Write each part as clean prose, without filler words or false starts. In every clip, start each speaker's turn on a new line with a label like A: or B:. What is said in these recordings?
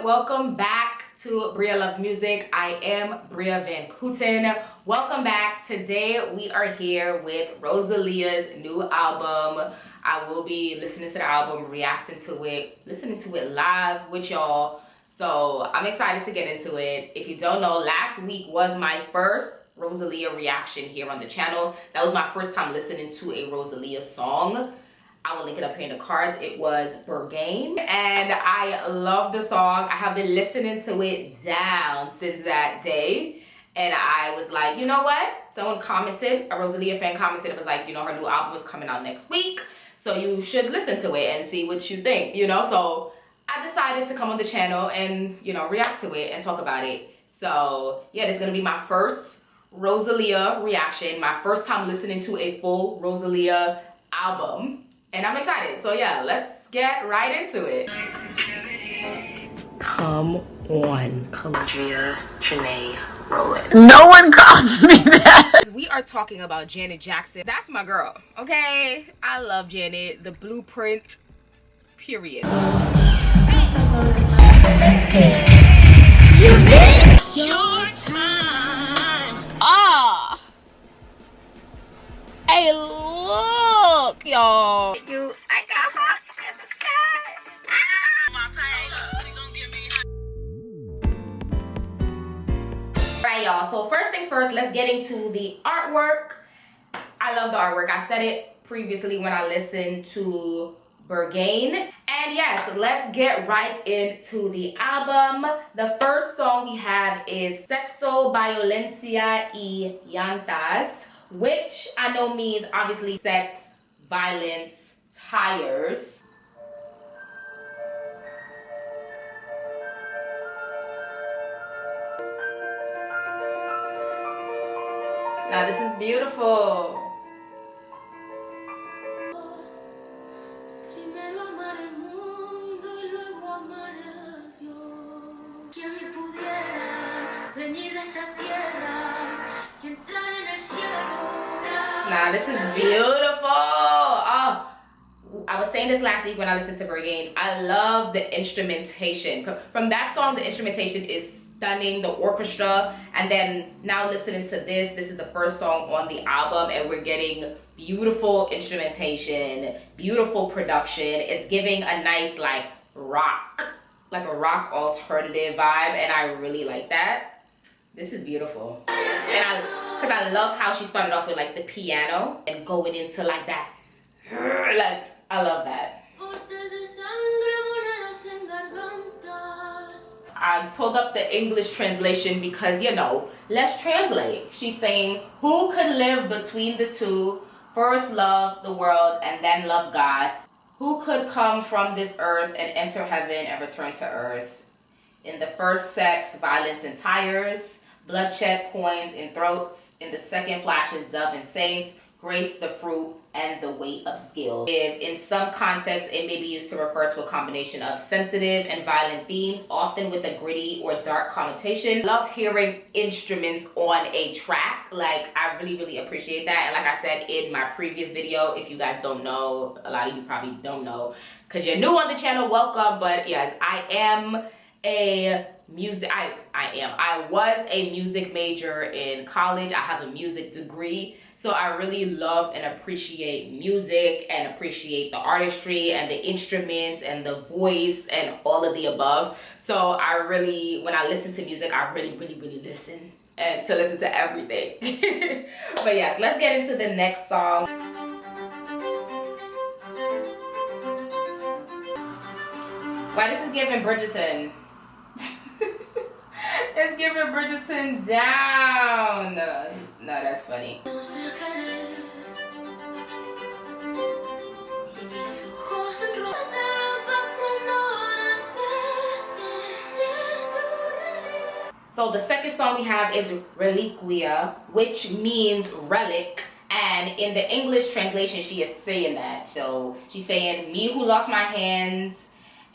A: welcome back to Bria Loves Music. I am Bria Van Kooten. Welcome back. Today we are here with Rosalia's new album. I will be listening to the album, reacting to it, listening to it live with y'all. So I'm excited to get into it. If you don't know, last week was my first Rosalia reaction here on the channel. That was my first time listening to a Rosalia song. I will link it up here in the cards. It was Berghain, and I love the song. I have been listening to it down since that day, and I was like, you know what? Someone commented, a Rosalia fan commented, it was like, you know, her new album is coming out next week, so you should listen to it and see what you think, you know? So I decided to come on the channel and, you know, react to it and talk about it. So yeah, this is gonna be my first Rosalia reaction, my first time listening to a full Rosalia album. And I'm excited. So yeah, let's get right into it. Come on, Calandria Janae Rowland.
B: No one calls me that.
A: We are talking about Janet Jackson. That's my girl, okay? I love Janet. The blueprint, period. You need your time. Ah. Hey, look, y'all. I got hot in the sky. Alright, y'all. So first things first, let's get into the artwork. I love the artwork. I said it previously when I listened to Berghain. And yes, let's get right into the album. The first song we have is Sexo, Violencia y Llantas, which I know means obviously sex, violence, tires. Now this is beautiful. Nah, this is beautiful. Oh, I was saying this last week when I listened to Berghain. I love the instrumentation. From that song, the instrumentation is stunning, the orchestra. And then now listening to this is the first song on the album, and we're getting beautiful instrumentation, beautiful production. It's giving a nice like a rock alternative vibe, and I really like that. This is beautiful. And because I love how she started off with like the piano and going into like that. Like, I love that. I pulled up the English translation because, you know, let's translate. She's saying, who could live between the two, first love the world and then love God? Who could come from this earth and enter heaven and return to earth? In the first sex, violence and tires, bloodshed, coins in throats. In the second flashes, dove and saints, grace the fruit and the weight of skill. Is in some contexts, it may be used to refer to a combination of sensitive and violent themes, often with a gritty or dark connotation. Love hearing instruments on a track. Like, I really appreciate that. And like I said in my previous video, if you guys don't know, a lot of you probably don't know, because you're new on the channel, welcome. But yes, I am a music, I was a music major in college. I have a music degree. So I really love and appreciate music and appreciate the artistry and the instruments and the voice and all of the above. So I really, when I listen to music, I really listen and to listen to everything. But yes, let's get into the next song. Wow, this is giving Bridgerton. It's giving Bridgerton down. No, that's funny. So the second song we have is Reliquia, which means relic. And in the English translation, she is saying that. So she's saying, me who lost my hands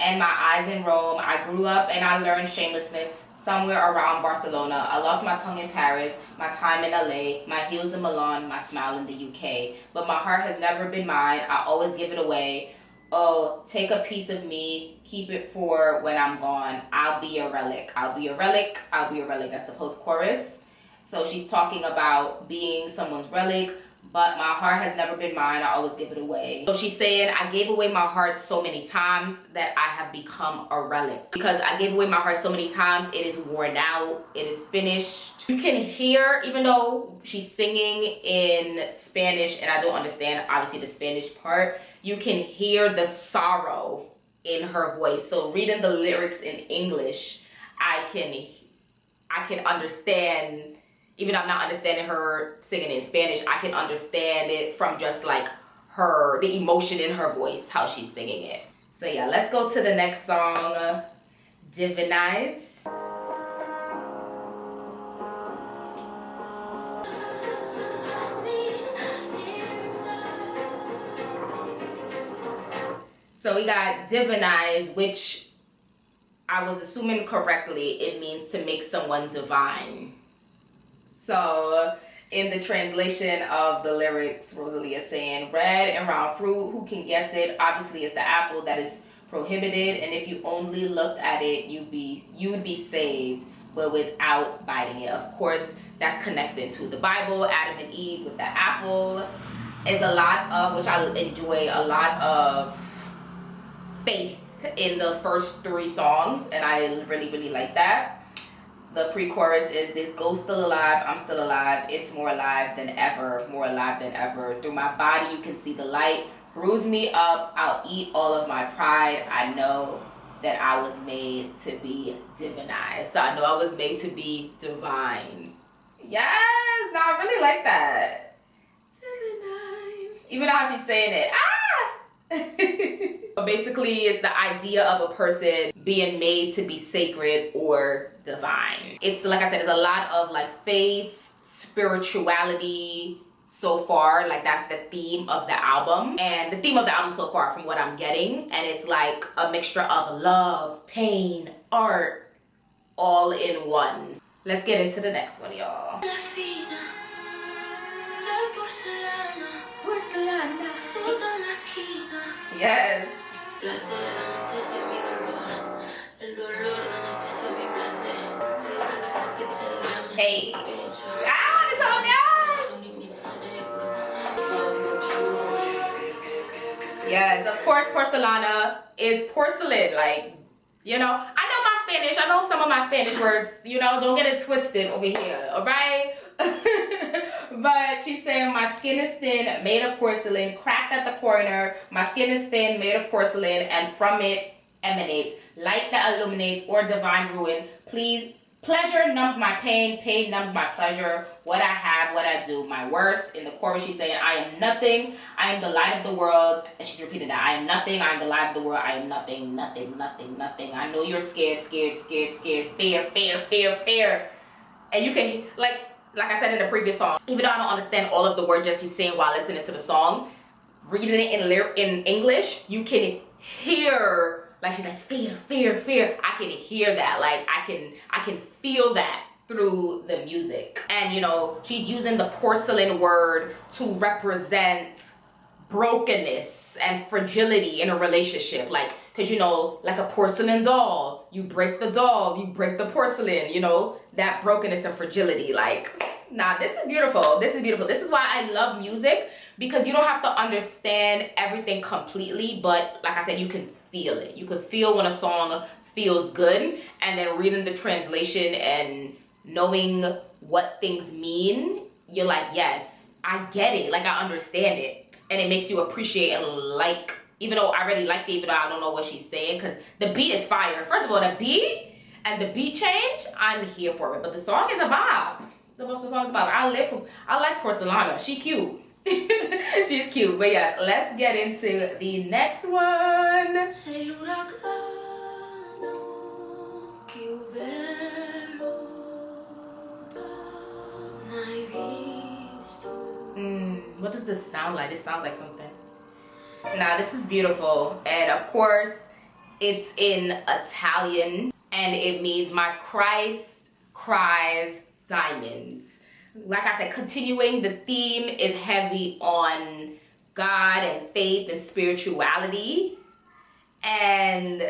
A: and my eyes in Rome. I grew up and I learned shamelessness somewhere around Barcelona. I lost my tongue in Paris, my time in LA, my heels in Milan, my smile in the UK. But my heart has never been mine. I always give it away. oh, take a piece of me, keep it for when I'm gone. I'll be a relic. I'll be a relic. I'll be a relic. That's the post-chorus. So she's talking about being someone's relic, but my heart has never been mine. I always give it away. So she's saying, I gave away my heart so many times that I have become a relic. Because I gave away my heart so many times, it is worn out, it is finished. You can hear, even though she's singing in Spanish, and I don't understand, obviously, the Spanish part, you can hear the sorrow in her voice. So reading the lyrics in English, I can understand. Even though I'm not understanding her singing in Spanish, I can understand it from just like the emotion in her voice, how she's singing it. So yeah, let's go to the next song, Divinize. So we got Divinize, which I was assuming correctly, it means to make someone divine. So in the translation of the lyrics, Rosalia saying, red and round fruit, who can guess it? Obviously it's the apple that is prohibited, and if you only looked at it, you'd be saved, but without biting it. Of course, that's connected to the Bible, Adam and Eve with the apple. It's a lot of, which I enjoy, a lot of faith in the first 3 songs, and I really, really like that. The pre-chorus is, this ghost still alive, I'm still alive, it's more alive than ever, more alive than ever. Through my body you can see the light, bruise me up, I'll eat all of my pride. I know that I was made to be divinized. So I know I was made to be divine. Yes, no, I really like that. Divine. Even how she's saying it, Basically, it's the idea of a person being made to be sacred or divine. It's, like I said, it's a lot of like faith, spirituality so far. Like that's the theme of the album. And the theme of the album so far from what I'm getting. And it's like a mixture of love, pain, art, all in one. Let's get into the next one, y'all. Yes. Hey. This song, yes, of course, porcelana is porcelain. Like, you know, I know my Spanish. I know some of my Spanish words. You know, don't get it twisted over here, all right? But she's saying, my skin is thin, made of porcelain, cracked at the corner. My skin is thin, made of porcelain, and from it emanates light that illuminates or divine ruin. Please, pleasure numbs my pain, pain numbs my pleasure. What I have, what I do, my worth. In the chorus, she's saying, I am nothing, I am the light of the world. And she's repeating that, I am nothing, I am the light of the world. I am nothing, nothing, nothing, nothing. I know you're scared, scared, scared, scared, fear, fear, fear, fear. And you can, like I said in the previous song, even though I don't understand all of the words that she's saying while listening to the song, reading it in English, you can hear, like she's like, fear, fear, fear. I can hear that, like I can feel that through the music. And you know, she's using the porcelain word to represent brokenness and fragility in a relationship. Like, because you know, like a porcelain doll, you break the doll, you break the porcelain, you know, that brokenness and fragility. Like, nah, this is beautiful. This is beautiful. This is why I love music, because you don't have to understand everything completely, but like I said, you can feel it. You can feel when a song feels good, and then reading the translation and knowing what things mean, you're like, yes, I get it. Like, I understand it. And it makes you appreciate and like, even though I already like it, even though I don't know what she's saying, because the beat is fire. First of all, the beat and the beat change, I'm here for it. But the song is a vibe. The song is a vibe. I like Porcelana. She cute. She's cute. But yeah, let's get into the next one. What does this sound like? It sounds like something. Now this is beautiful, and of course it's in Italian, and it means my Christ cries diamonds. Like I said, continuing, the theme is heavy on God and faith and spirituality. And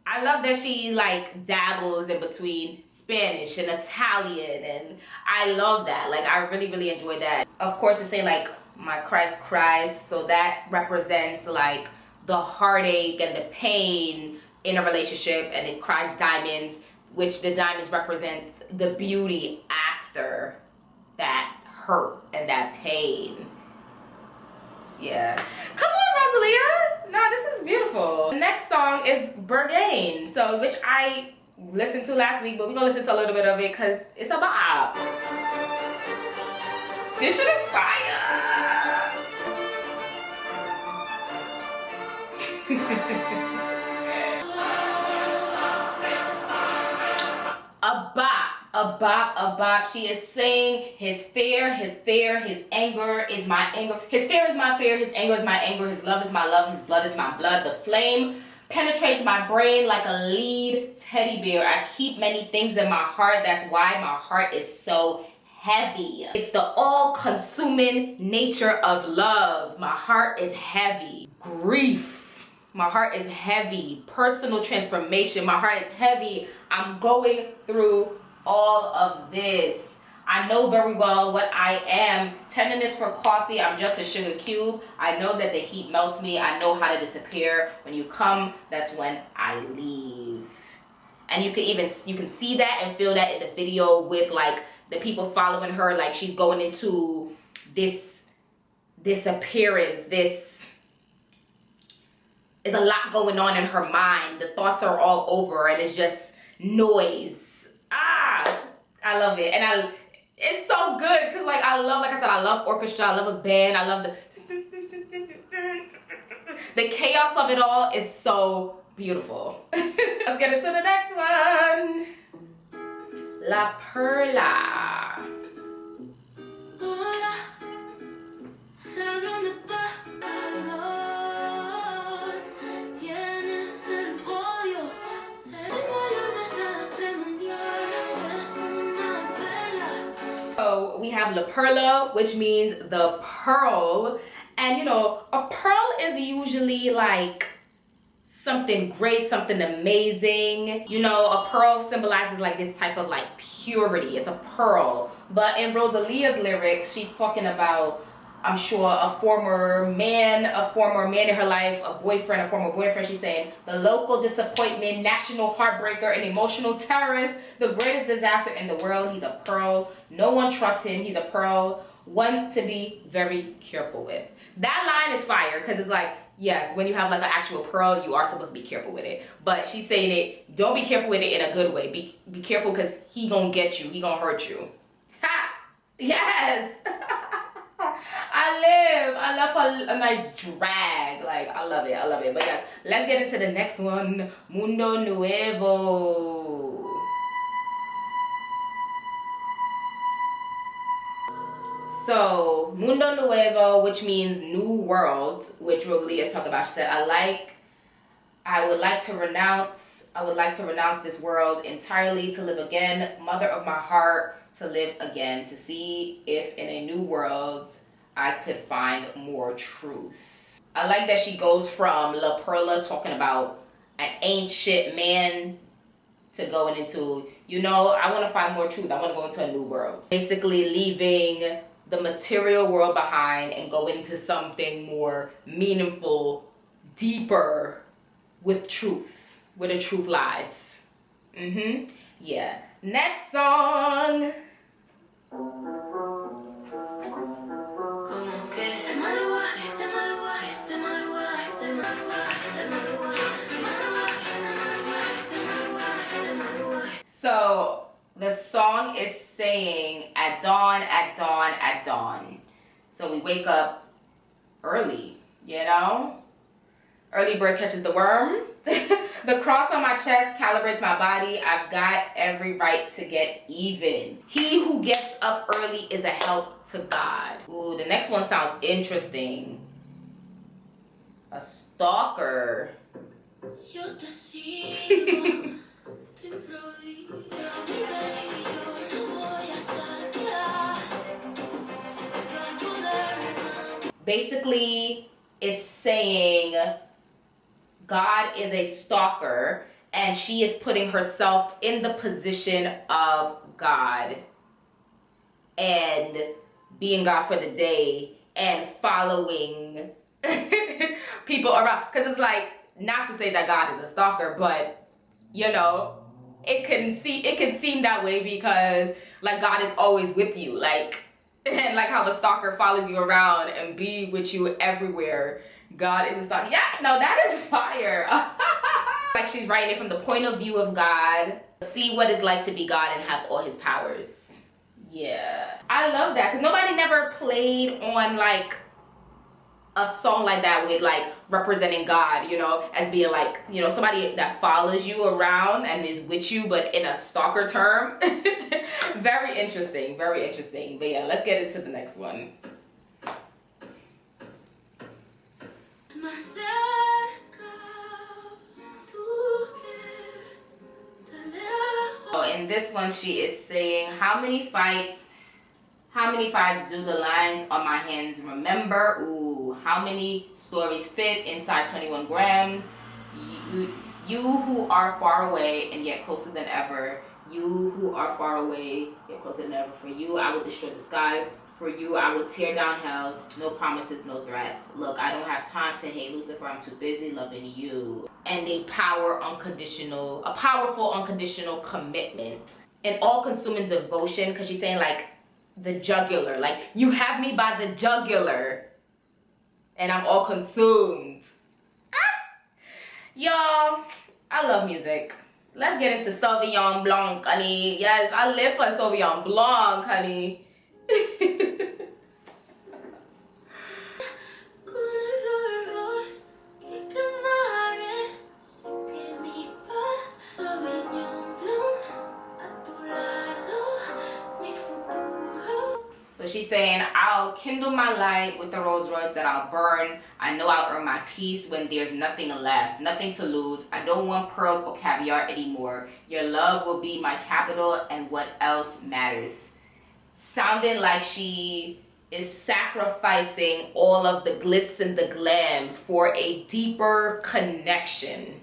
A: I love that she like dabbles in between Spanish and Italian, and I love that. Like, I really, really enjoy that. Of course, it's saying like, my Christ cries, so that represents like the heartache and the pain in a relationship, and it cries diamonds, which the diamonds represents the beauty after that hurt and that pain. Yeah. Come on, Rosalia. No, this is beautiful. The next song is Bergain, so which I listened to last week, but we're gonna listen to a little bit of it because it's a bop. This shit is fire. A bop, a bop, a bop. She is saying his fear, his anger is my anger. His fear is my fear, his anger is my anger, his love is my love, his blood is my blood. The flame penetrates my brain like a lead teddy bear. I keep many things in my heart. That's why my heart is so heavy. It's the all-consuming nature of love. My heart is heavy. Grief. My heart is heavy. Personal transformation. My heart is heavy. I'm going through all of this. I know very well what I am. Tenderness for coffee. I'm just a sugar cube. I know that the heat melts me. I know how to disappear. When you come, that's when I leave. And you can see that and feel that in the video with like the people following her. Like, she's going into this appearance. There's a lot going on in her mind. The thoughts are all over, and it's just noise. I love it. And it's so good because like I love orchestra, I love a band, I love the chaos of it all is so beautiful. Let's get into the next one. La Perla. So we have La Perla, which means the pearl. And you know, a pearl is usually like something great, something amazing. You know, a pearl symbolizes like this type of like purity. It's a pearl. But in Rosalia's lyrics, she's talking about, I'm sure, a former man in her life, a former boyfriend. She's saying, the local disappointment, national heartbreaker, an emotional terrorist, the greatest disaster in the world. He's a pearl. No one trusts him. He's a pearl. One to be very careful with. That line is fire because it's like, yes, when you have like an actual pearl, you are supposed to be careful with it. But she's saying it, don't be careful with it in a good way. Be careful because he gonna get you. He gonna hurt you. Ha! Yes! I love a nice drag. Like, I love it. But yes, let's get into the next one. Mundo Nuevo. So, Mundo Nuevo, which means new world, which Rosalia is talking about. She said, I would like to renounce this world entirely, to live again, mother of my heart, to live again, to see if in a new world I could find more truth. I like that she goes from La Perla talking about an ancient man to going into, you know, I want to find more truth. I want to go into a new world. Basically leaving the material world behind and go into something more meaningful, deeper, with truth, where the truth lies. Yeah. Next song. So the song is saying, at dawn, at dawn, at dawn. So we wake up early, you know? Early bird catches the worm. The cross on my chest calibrates my body. I've got every right to get even. He who gets up early is a help to God. Ooh, the next one sounds interesting. A stalker. Basically, it's saying God is a stalker, and she is putting herself in the position of God and being God for the day and following people around. Because it's like, not to say that God is a stalker, but you know, it can seem that way because like God is always with you, like, and like how a stalker follows you around and be with you everywhere. God is a stalker. Yeah, no, that is fire. Like she's writing it from the point of view of God. See what it's like to be God and have all his powers. Yeah, I love that because nobody never played on like a song like that with like representing God, you know, as being like, you know, somebody that follows you around and is with you, but in a stalker term. Very interesting, very interesting. But yeah, let's get into the next one. Oh, in this one she is saying, how many fights do the lines on my hands remember? Ooh, how many stories fit inside 21 grams? You who are far away and yet closer than ever. You who are far away yet closer than ever. For you, I will destroy the sky. For you, I will tear down hell. No promises, no threats. Look, I don't have time to hate Lucifer. I'm too busy loving you. And a powerful, unconditional commitment. An all-consuming devotion, because she's saying like, the jugular, like you have me by the jugular and I'm all consumed. Y'all, I love music. Let's get into Sauvignon Blanc, honey. Yes, I live for Sauvignon Blanc, honey. So she's saying, I'll kindle my light with the Rolls Royce that I'll burn. I know I'll earn my peace when there's nothing left, nothing to lose. I don't want pearls or caviar anymore. Your love will be my capital and what else matters. Sounding like she is sacrificing all of the glitz and the glams for a deeper connection.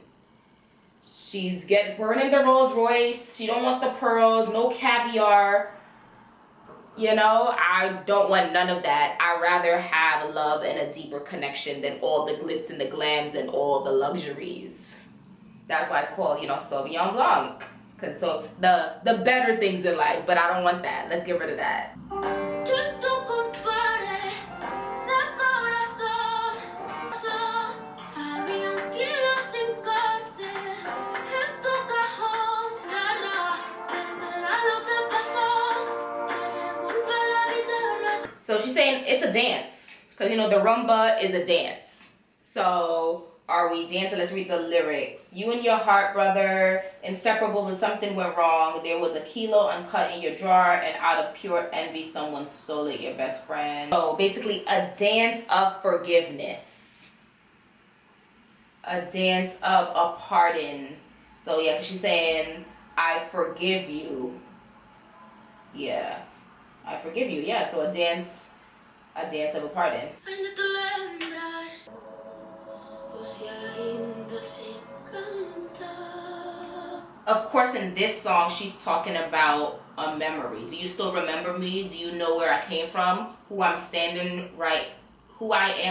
A: She's burning the Rolls Royce. She don't want the pearls, no caviar. You know, I don't want none of that. I'd rather have love and a deeper connection than all the glitz and the glams and all the luxuries. That's why it's called, you know, Sauvignon Blanc. Cause so the better things in life, but I don't want that. Let's get rid of that. So she's saying it's a dance, because you know the rumba is a dance. So are we dancing? Let's read the lyrics. You and your heart, brother, inseparable when something went wrong. There was a kilo uncut in your drawer, and out of pure envy, someone stole it, your best friend. So basically a dance of forgiveness. A dance of a pardon. So yeah, because she's saying, I forgive you. Yeah. I forgive you, yeah. So a dance of a pardon. Of course, in this song, she's talking about a memory. Do you still remember me? Do you know where I came from? Who I am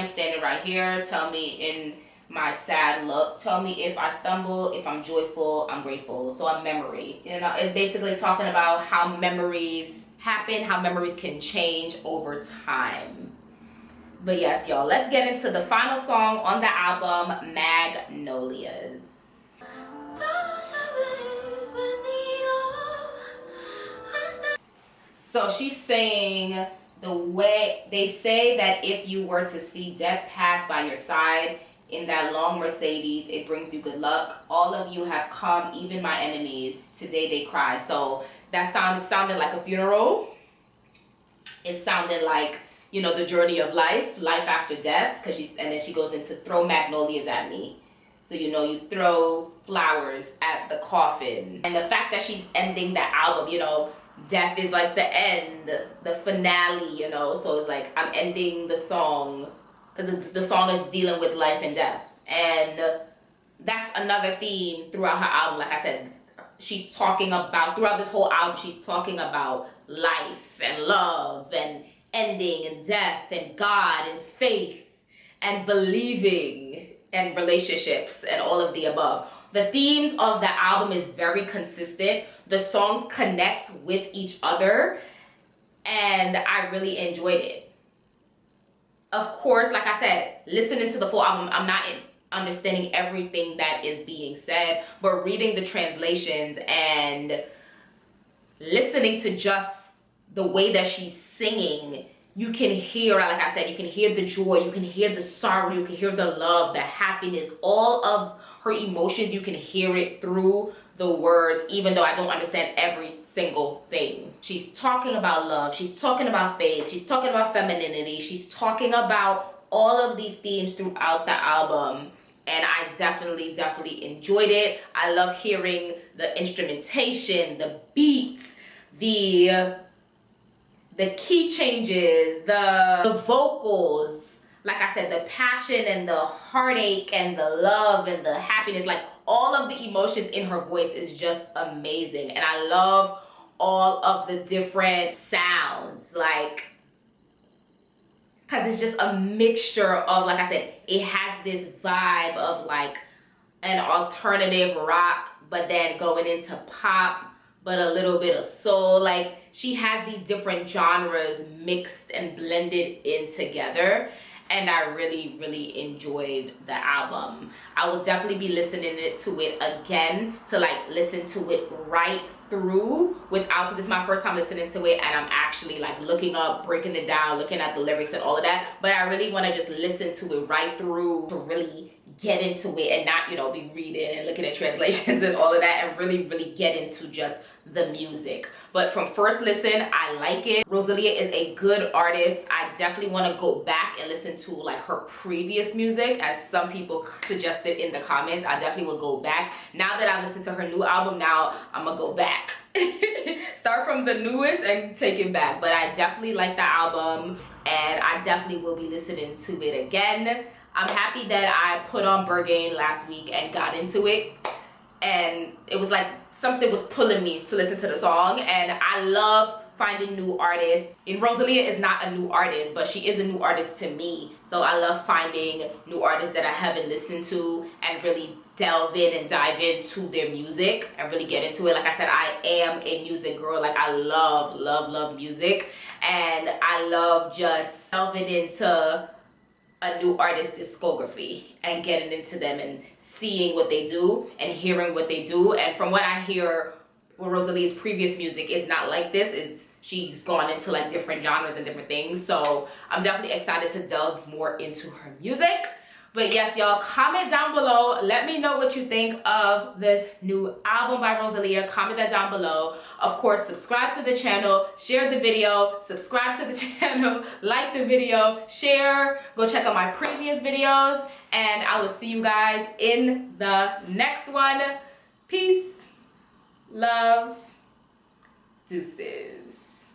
A: standing right here. Tell me in my sad look. Tell me if I stumble, if I'm joyful, I'm grateful. So a memory. You know, it's basically talking about how memories happen, how memories can change over time. But yes, y'all, let's get into the final song on the album, Magnolias. So she's saying, the way they say that if you were to see death pass by your side in that long Mercedes, it brings you good luck. All of you have come, even my enemies. Today they cry. So that sounded like a funeral. It sounded like, you know, the journey of life after death. And then she goes into throw magnolias at me. So, you know, you throw flowers at the coffin. And the fact that she's ending the album, you know, death is like the end, the finale, you know. So it's like I'm ending the song because the song is dealing with life and death. And that's another theme throughout her album. Like I said, she's talking about, throughout this whole album, she's talking about life and love and ending and death and God and faith and believing and relationships and all of the above. The themes of the album is very consistent. The songs connect with each other, and I really enjoyed it. Of course, like I said, listening to the full album, I'm not understanding everything that is being said, but reading the translations and listening to just the way that she's singing, you can hear, like I said, you can hear the joy, you can hear the sorrow, you can hear the love, the happiness, all of her emotions, you can hear it through the words, even though I don't understand every single thing. She's talking about love, she's talking about faith, she's talking about femininity, she's talking about all of these themes throughout the album, and I definitely enjoyed it. I love hearing the instrumentation, the beats, the key changes, the vocals, like I said, the passion and the heartache and the love and the happiness, like all of the emotions in her voice is just amazing. And I love all of the different sounds, like, because it's just a mixture of, like I said, it has this vibe of like an alternative rock, but then going into pop, but a little bit of soul. Like, she has these different genres mixed and blended in together, and I really enjoyed the album. I will definitely be listening to it again, to like listen to it right through without, because this is my first time listening to it, and I'm actually like looking up, breaking it down, looking at the lyrics and all of that. But I really want to just listen to it right through to really get into it, and not, you know, be reading and looking at translations and all of that, and really get into just the music. But from first listen, I like it. Rosalia is a good artist. I definitely want to go back and listen to like her previous music, as some people suggested in the comments. I definitely will go back. Now that I've listened to her new album, now I'm gonna go back. Start from the newest and take it back. But I definitely like the album, and I definitely will be listening to it again. I'm happy that I put on Berghain last week and got into it, and it was like something was pulling me to listen to the song. And I love finding new artists. And Rosalia is not a new artist, but she is a new artist to me. So I love finding new artists that I haven't listened to and really delve in and dive into their music and really get into it. Like I said, I am a music girl. Like, I love music, and I love just delving into a new artist's discography and getting into them and seeing what they do and hearing what they do. And from what I hear, with Rosalia's previous music is not like this. Is she's gone into like different genres and different things. So I'm definitely excited to delve more into her music. But yes, y'all, comment down below. Let me know what you think of this new album by Rosalia. Comment that down below. Of course, subscribe to the channel, share the video, subscribe to the channel, like the video, share, go check out my previous videos, and I will see you guys in the next one. Peace, love, deuces.